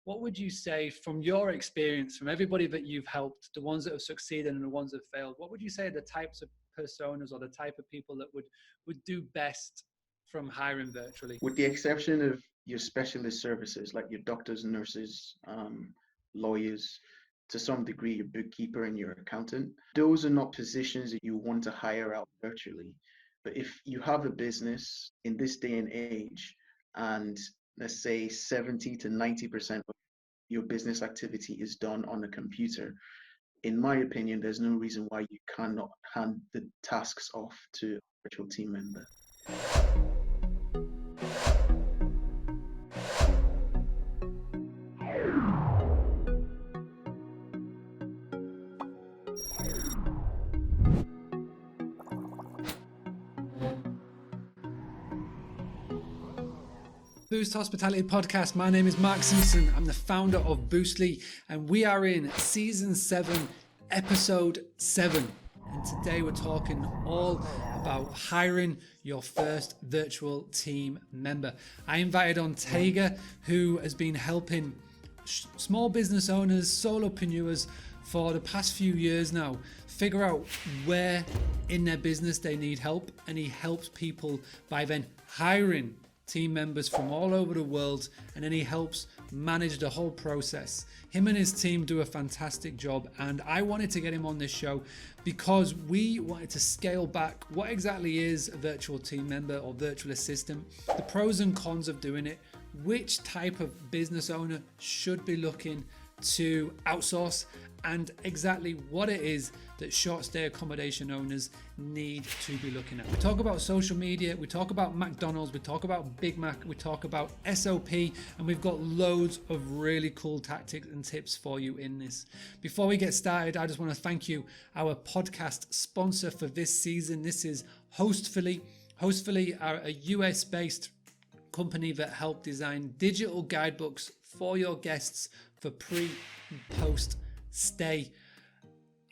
what would you say from your experience, from everybody that you've helped, the ones that have succeeded and the ones that have failed, what would you say are the types of personas or the type of people that would do best from hiring virtually? With the exception of your specialist services like your doctors, nurses, lawyers, to some degree your bookkeeper and your accountant, those are not positions that you want to hire out virtually. But if you have a business in this day and age, and let's say 70 to 90% of your business activity is done on a computer, in my opinion, there's no reason why you cannot hand the tasks off to a virtual team member. Boost Hospitality Podcast. My name is Mark Simpson. I'm the founder of Boostly, and we are in season 7, episode 7. And today we're talking all about hiring your first virtual team member. I invited on Tega, who has been helping small business owners, solopreneurs for the past few years now figure out where in their business they need help, and he helps people by then hiring team members from all over the world, and then he helps manage the whole process. Him and his team do a fantastic job, and I wanted to get him on this show because we wanted to scale back what exactly is a virtual team member or virtual assistant, the pros and cons of doing it, which type of business owner should be looking to outsource, and exactly what it is that short stay accommodation owners need to be looking at. We talk about social media, we talk about McDonald's, we talk about Big Mac, we talk about SOP, and we've got loads of really cool tactics and tips for you in this. Before we get started, I just want to thank you, our podcast sponsor for this season. This is Hostfully. Hostfully are a US based company that help design digital guidebooks for your guests for pre and post stay.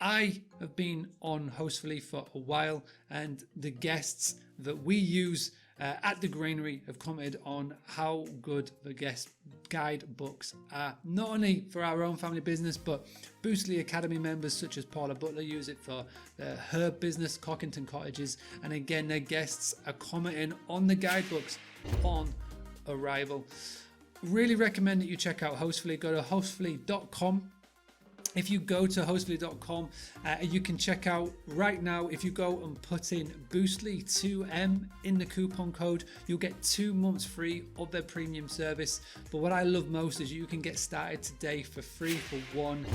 I have been on Hostfully for a while, and the guests that we use at the Granary have commented on how good the guest guidebooks are, not only for our own family business, but Boostly Academy members such as Paula Butler use it for her business, Cockington Cottages, and again their guests are commenting on the guidebooks on arrival. Really recommend that you check out Hostfully. Go to hostfully.com. If you go to hostfully.com, you can check out right now. If you go and put in Boostly2M in the coupon code, you'll get 2 months free of their premium service. But what I love most is you can get started today for free for one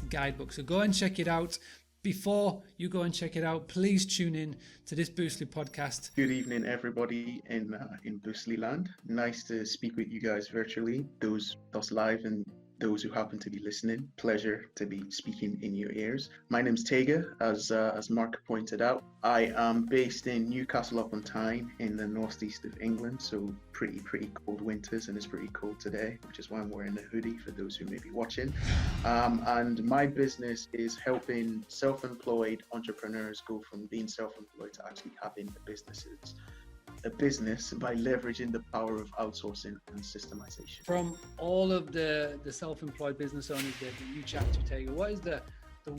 guidebook. So go and check it out. Before you go and check it out, please tune in to this Boostly podcast. Good evening, everybody in Boostly land. Nice to speak with you guys virtually, those of us live and those who happen to be listening. Pleasure to be speaking in your ears. My name's Tega, as Mark pointed out. I am based in Newcastle upon Tyne in the northeast of England, so pretty cold winters, and it's pretty cold today, which is why I'm wearing a hoodie for those who may be watching. And my business is helping self-employed entrepreneurs go from being self-employed to actually having a business by leveraging the power of outsourcing and systemization. From all of the self-employed business owners that you chat to, Tega, what is the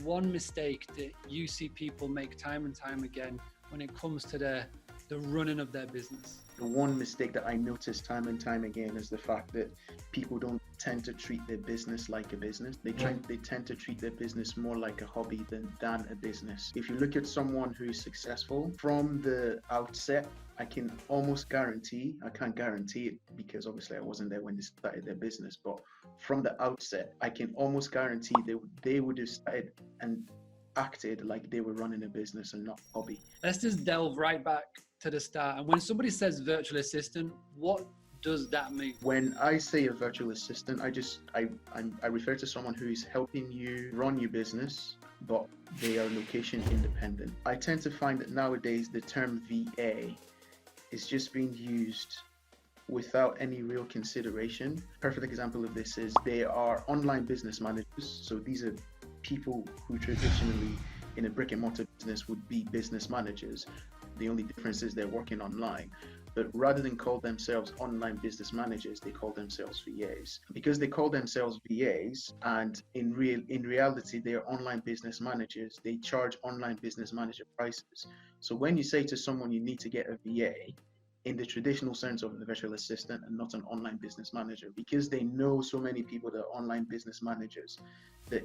one mistake that you see people make time and time again when it comes to the running of their business? The one mistake that I notice time and time again is the fact that people don't tend to treat their business like a business. They tend to treat their business more like a hobby than a business. If you look at someone who's successful from the outset, I can almost guarantee, I can't guarantee it because obviously I wasn't there when they started their business, but from the outset, I can almost guarantee they would have started and acted like they were running a business and not a hobby. Let's just delve right back to the start. And when somebody says virtual assistant, what does that mean? When I say a virtual assistant, I refer to someone who is helping you run your business, but they are location independent. I tend to find that nowadays the term VA is just being used without any real consideration. Perfect example of this is they are online business managers. So these are people who traditionally in a brick and mortar business would be business managers. The only difference is they're working online. but rather than call themselves online business managers, they call themselves VAs. Because they call themselves VAs, and in reality, they're online business managers, they charge online business manager prices. So when you say to someone you need to get a VA, in the traditional sense of the virtual assistant and not an online business manager, because they know so many people that are online business managers that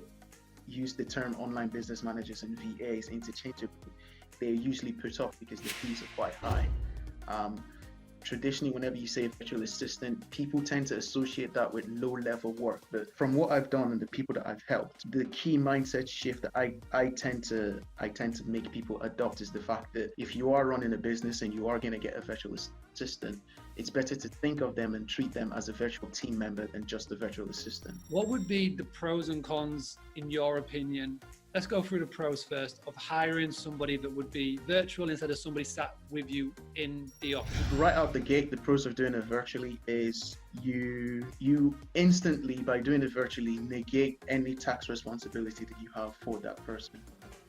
use the term online business managers and VAs interchangeably, they're usually put off because the fees are quite high. Traditionally, whenever you say virtual assistant, people tend to associate that with low-level work. But from what I've done and the people that I've helped, the key mindset shift that I tend to make people adopt is the fact that if you are running a business and you are going to get a virtual assistant, it's better to think of them and treat them as a virtual team member than just a virtual assistant. What would be the pros and cons, in your opinion? Let's go through the pros first of hiring somebody that would be virtual instead of somebody sat with you in the office. Right out the gate, the pros of doing it virtually is you instantly, by doing it virtually, negate any tax responsibility that you have for that person.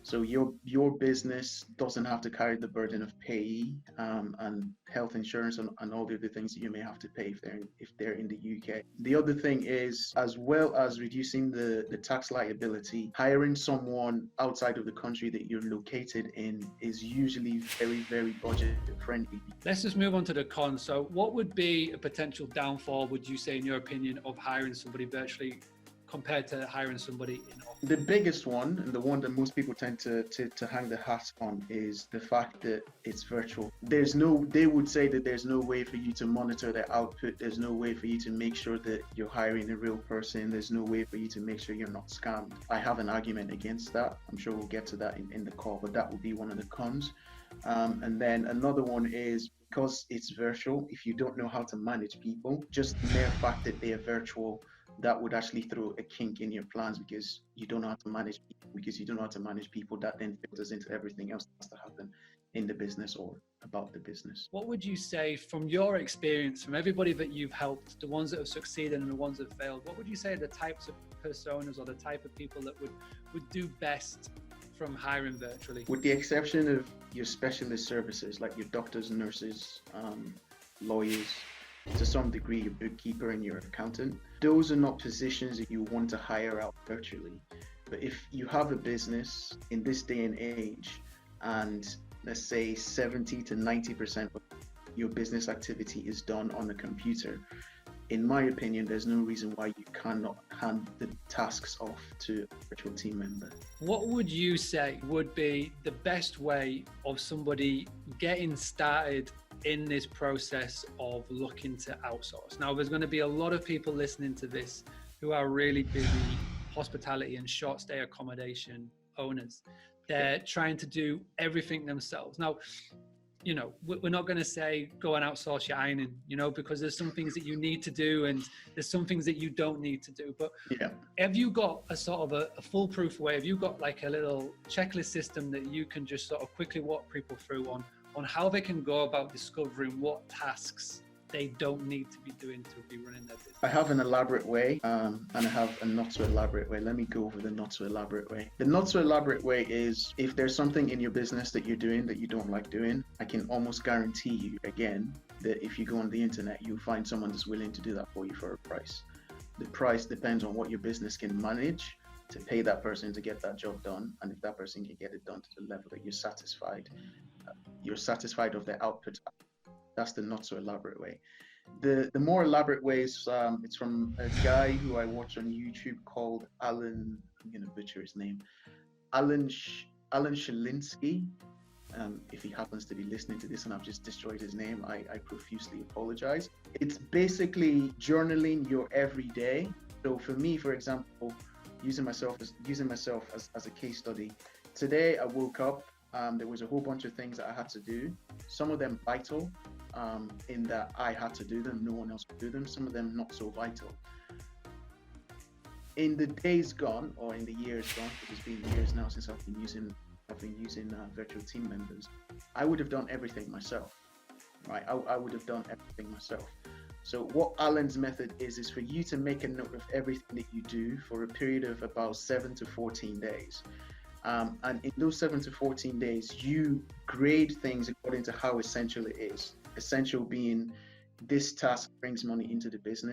So your business doesn't have to carry the burden of payee and health insurance and all the other things that you may have to pay if they're in the UK. The other thing is, as well as reducing the tax liability, hiring someone outside of the country that you're located in is usually very, very budget friendly. Let's just move on to the cons. So what would be a potential downfall, would you say, in your opinion, of hiring somebody virtually compared to hiring somebody in office? The biggest one, and the one that most people tend to hang the hat on, is the fact that it's virtual. They would say that there's no way for you to monitor their output. There's no way for you to make sure that you're hiring a real person. There's no way for you to make sure you're not scammed. I have an argument against that. I'm sure we'll get to that in the call, but that would be one of the cons. And then another one is, because it's virtual, if you don't know how to manage people, just the mere fact that they are virtual, that would actually throw a kink in your plans because you don't know how to manage people, that then filters into everything else that has to happen in the business or about the business. What would you say, from your experience, from everybody that you've helped, the ones that have succeeded and the ones that failed, what would you say are the types of personas or the type of people that would do best from hiring virtually? With the exception of your specialist services like your doctors, nurses, lawyers, to some degree your bookkeeper and your accountant, those are not positions that you want to hire out virtually. But if you have a business in this day and age, and let's say 70 to 90% of your business activity is done on a computer, in my opinion, there's no reason why you cannot hand the tasks off to a virtual team member. What would you say would be the best way of somebody getting started in this process of looking to outsource? Now, there's going to be a lot of people listening to this who are really busy hospitality and short stay accommodation owners. They're trying to do everything themselves. Now, you know, we're not going to say go and outsource your ironing, you know, because there's some things that you need to do and there's some things that you don't need to do. But have you got a sort of a foolproof way? Have you got like a little checklist system that you can just sort of quickly walk people through on how they can go about discovering what tasks they don't need to be doing to be running their business? I have an elaborate way and I have a not so elaborate way. Let me go over the not so elaborate way. The not so elaborate way is, if there's something in your business that you're doing that you don't like doing, I can almost guarantee you again that if you go on the internet, you'll find someone that's willing to do that for you for a price. The price depends on what your business can manage to pay that person to get that job done, and if that person can get it done to the level that you're satisfied of their output. That's the not so elaborate way. The more elaborate way is it's from a guy who I watch on YouTube called Alan. I'm gonna butcher his name. Alan Shalinsky. If he happens to be listening to this and I've just destroyed his name, I profusely apologize. It's basically journaling your everyday. So for me, for example, using myself as a case study. Today I woke up. There was a whole bunch of things that I had to do. Some of them vital, in that I had to do them, no one else could do them. Some of them not so vital. In the days gone, or in the years gone, because it's been years now since I've been using virtual team members, I would have done everything myself, right? I would have done everything myself. So what Alan's method is for you to make a note of everything that you do for a period of about 7 to 14 days. And in those 7 to 14 days, you grade things according to how essential it is. Essential being this task brings money into the business.